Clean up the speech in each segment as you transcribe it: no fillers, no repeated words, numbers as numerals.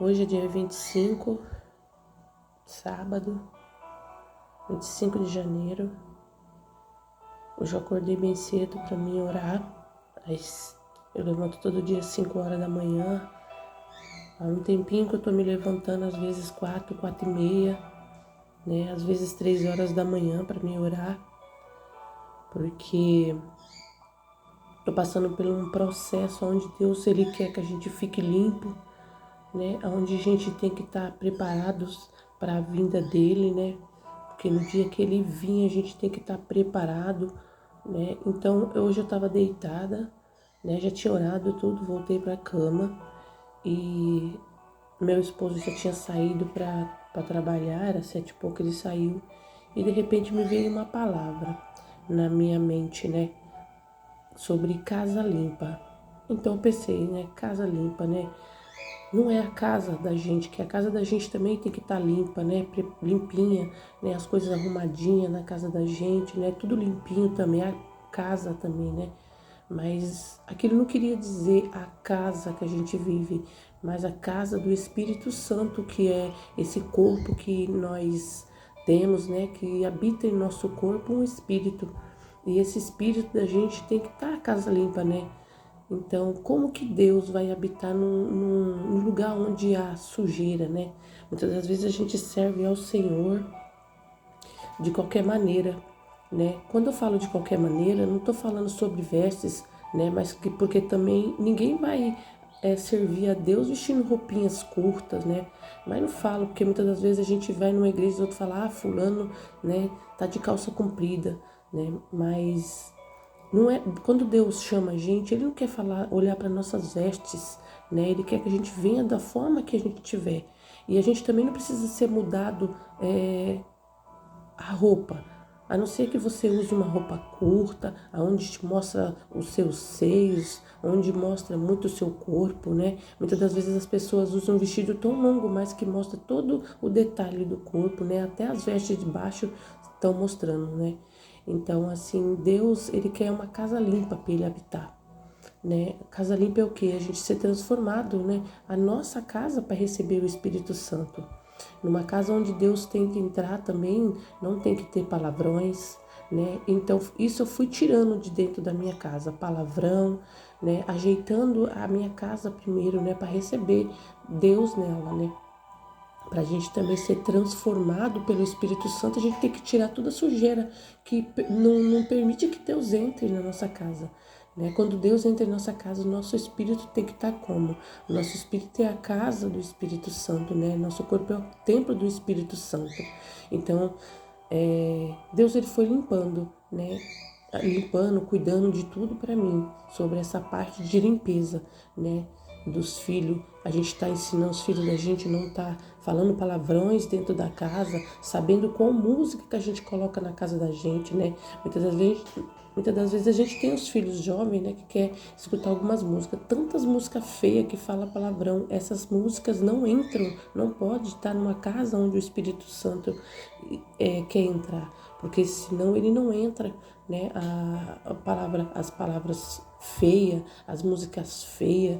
Hoje é dia 25, sábado, 25 de janeiro. Hoje eu acordei bem cedo para mim orar. Eu levanto todo dia às 5 horas da manhã. Há um tempinho que eu tô me levantando, às vezes 4h30, né? Às vezes 3 horas da manhã para mim orar. Porque tô passando por um processo onde Deus ele quer que a gente fique limpo, né? Onde a gente tem que estar preparados para a vinda dele, né? Porque no dia que ele vir a gente tem que estar preparado, né? Então hoje eu estava deitada, né? Já tinha orado tudo, voltei para a cama e meu esposo já tinha saído para trabalhar, era 7h pouco ele saiu e de repente me veio uma palavra na minha mente, né? Sobre casa limpa. Então eu pensei, né? Casa limpa, né? Não é a casa da gente, que a casa da gente também tem que estar limpa, né? Limpinha, né? As coisas arrumadinhas na casa da gente, né? Tudo limpinho também, a casa também, né? Mas aquilo não queria dizer a casa que a gente vive, mas a casa do Espírito Santo, que é esse corpo que nós temos, né? Que habita em nosso corpo um espírito. E esse espírito da gente tem que estar a casa limpa, né? Então, como que Deus vai habitar num lugar onde há sujeira, né? Muitas das vezes a gente serve ao Senhor de qualquer maneira, né? Quando eu falo de qualquer maneira, não estou falando sobre vestes, né? Mas porque também ninguém vai servir a Deus vestindo roupinhas curtas, né? Mas não falo, porque muitas das vezes a gente vai numa igreja e outro fala, fulano, né? Tá de calça comprida, né? Mas não é, quando Deus chama a gente, Ele não quer olhar para nossas vestes, né? Ele quer que a gente venha da forma que a gente tiver. E a gente também não precisa ser mudado a roupa. A não ser que você use uma roupa curta, onde te mostra os seus seios, onde mostra muito o seu corpo, né? Muitas das vezes as pessoas usam um vestido tão longo, mas que mostra todo o detalhe do corpo, né? Até as vestes de baixo estão mostrando, né? Então, assim, Deus, Ele quer uma casa limpa para Ele habitar, né? Casa limpa é o quê? A gente ser transformado, né? A nossa casa para receber o Espírito Santo. Numa casa onde Deus tem que entrar também, não tem que ter palavrões, né? Então, isso eu fui tirando de dentro da minha casa, palavrão, né? Ajeitando a minha casa primeiro, né? Para receber Deus nela, né? Para a gente também ser transformado pelo Espírito Santo, a gente tem que tirar toda a sujeira que não permite que Deus entre na nossa casa. Né? Quando Deus entra em nossa casa, o nosso espírito tem que estar como? O nosso espírito é a casa do Espírito Santo, né? Nosso corpo é o templo do Espírito Santo. Então, Deus ele foi limpando, né? Limpando, cuidando de tudo para mim, sobre essa parte de limpeza, né? Dos filhos, a gente está ensinando os filhos da gente, não tá falando palavrões dentro da casa, sabendo qual música que a gente coloca na casa da gente, né? Muitas das vezes a gente tem os filhos jovens, né, que quer escutar algumas músicas, tantas músicas feias que fala palavrão, essas músicas não entram, não pode estar numa casa onde o Espírito Santo quer entrar, porque senão ele não entra, né? As palavras feias, as músicas feias,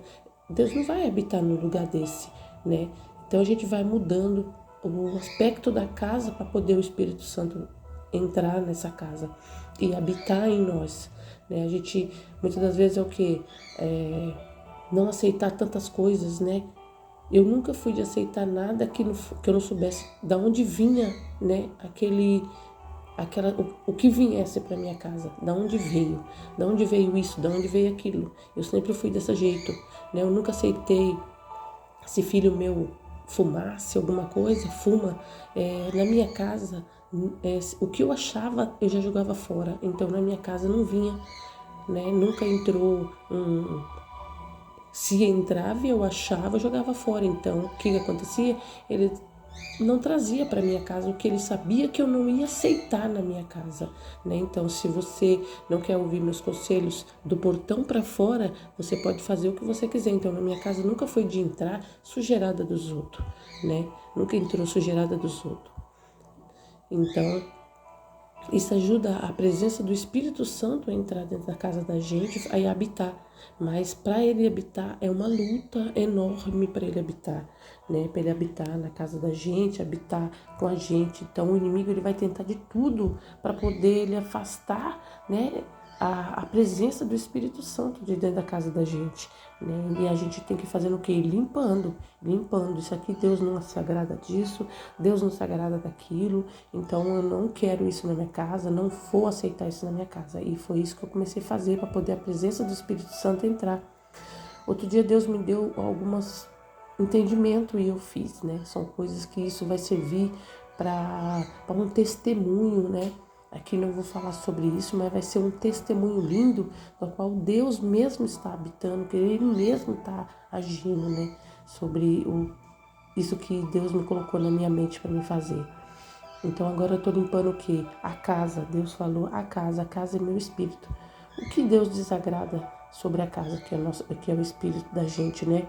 Deus não vai habitar num lugar desse, né? Então a gente vai mudando o aspecto da casa para poder o Espírito Santo entrar nessa casa e habitar em nós, né? A gente muitas das vezes é o que não aceitar tantas coisas, né? Eu nunca fui de aceitar nada que eu não soubesse de onde vinha, né? O que viesse para minha casa, da onde veio isso, da onde veio aquilo. Eu sempre fui desse jeito, né? Eu nunca aceitei se filho meu fumasse alguma coisa, na minha casa, o que eu achava eu já jogava fora. Então na minha casa não vinha, né? Nunca entrou se entrava e eu achava, eu jogava fora. Então o que acontecia? Ele não trazia para minha casa o que ele sabia que eu não ia aceitar na minha casa, né? Então, se você não quer ouvir meus conselhos do portão para fora, você pode fazer o que você quiser. Então, na minha casa nunca foi de entrar sujeirada dos outros, né? Nunca entrou sujeirada dos outros. Então, isso ajuda a presença do Espírito Santo a entrar dentro da casa da gente e habitar, Mas para ele habitar é uma luta enorme para ele habitar, né? Para ele habitar na casa da gente, habitar com a gente. Então o inimigo ele vai tentar de tudo para poder ele afastar, né? A presença do Espírito Santo de dentro da casa da gente, né? E a gente tem que fazer o quê? Limpando. Isso aqui Deus não se agrada disso, Deus não se agrada daquilo. Então eu não quero isso na minha casa, não vou aceitar isso na minha casa. E foi isso que eu comecei a fazer para poder a presença do Espírito Santo entrar. Outro dia Deus me deu algumas entendimento e eu fiz, né? São coisas que isso vai servir para um testemunho, né? Aqui não vou falar sobre isso, mas vai ser um testemunho lindo no qual Deus mesmo está habitando, que Ele mesmo está agindo, né? Sobre isso que Deus me colocou na minha mente para me fazer. Então agora eu estou limpando o quê? A casa. Deus falou a casa é meu espírito. O que Deus desagrada sobre a casa, que é o espírito da gente, né?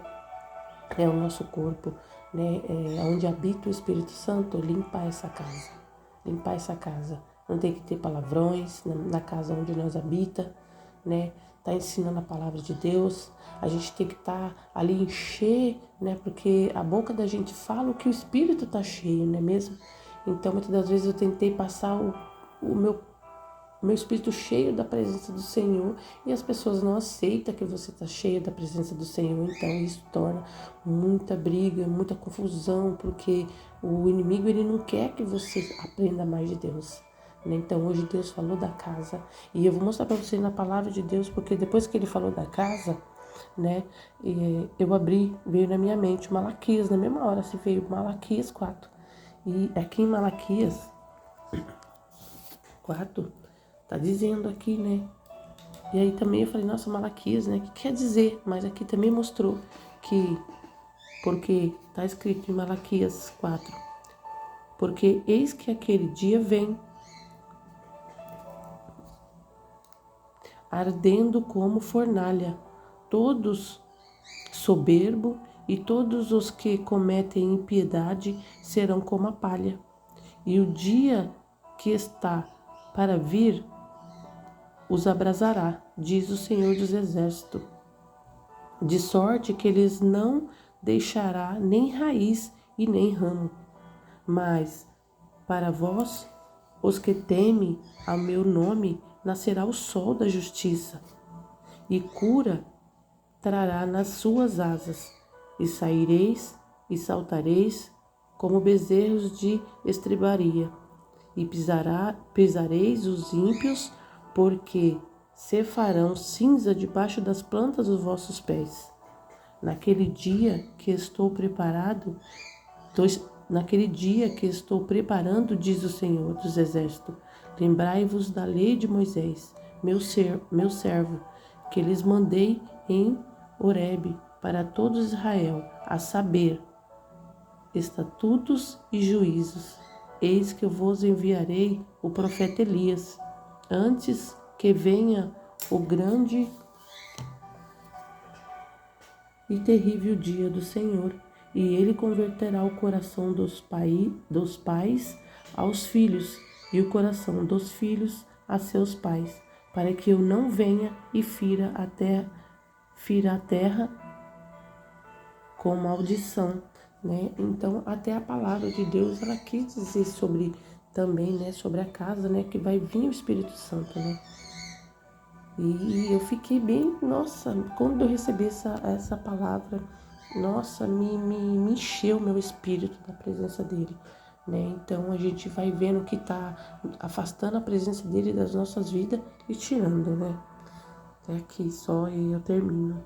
É o nosso corpo, né? É onde habita o Espírito Santo, limpar essa casa. Limpar essa casa. Não tem que ter palavrões na casa onde nós habita, né? Tá ensinando a palavra de Deus. A gente tem que estar ali encher, né? Porque a boca da gente fala o que o Espírito tá cheio, não é mesmo? Então, muitas das vezes eu tentei passar o meu espírito cheio da presença do Senhor e as pessoas não aceitam que você está cheio da presença do Senhor. Então isso torna muita briga, muita confusão, porque o inimigo ele não quer que você aprenda mais de Deus, né? Então hoje Deus falou da casa e eu vou mostrar para vocês na palavra de Deus, porque depois que ele falou da casa, né, eu abri, veio na minha mente Malaquias, na mesma hora se veio Malaquias 4. E aqui em Malaquias 4 tá dizendo aqui, né? E aí também eu falei, nossa, Malaquias, né? O que quer dizer? Mas aqui também mostrou que, porque tá escrito em Malaquias 4, porque eis que aquele dia vem, ardendo como fornalha, todos soberbo e todos os que cometem impiedade serão como a palha. E o dia que está para vir os abrasará, diz o Senhor dos Exércitos, de sorte que eles não deixará nem raiz e nem ramo. Mas para vós, os que temem ao meu nome, nascerá o sol da justiça, e cura trará nas suas asas, e saireis e saltareis como bezerros de estribaria, e pisareis os ímpios, porque se farão cinza debaixo das plantas dos vossos pés. Naquele dia que estou preparando, diz o Senhor dos Exércitos, lembrai-vos da lei de Moisés, meu servo, que lhes mandei em Horebe para todo Israel, a saber, estatutos e juízos. Eis que eu vos enviarei o profeta Elias, antes que venha o grande e terrível dia do Senhor, e ele converterá o coração dos pais aos filhos, e o coração dos filhos a seus pais, para que eu não venha e fira a terra com maldição, né? Então, até a palavra de Deus, ela quis dizer sobre também, né, sobre a casa, né, que vai vir o Espírito Santo, né? E eu fiquei bem, nossa, quando eu recebi essa palavra, nossa, me encheu meu espírito da presença dele, né? Então a gente vai vendo que tá afastando a presença dele das nossas vidas e tirando, né? É aqui só e eu termino.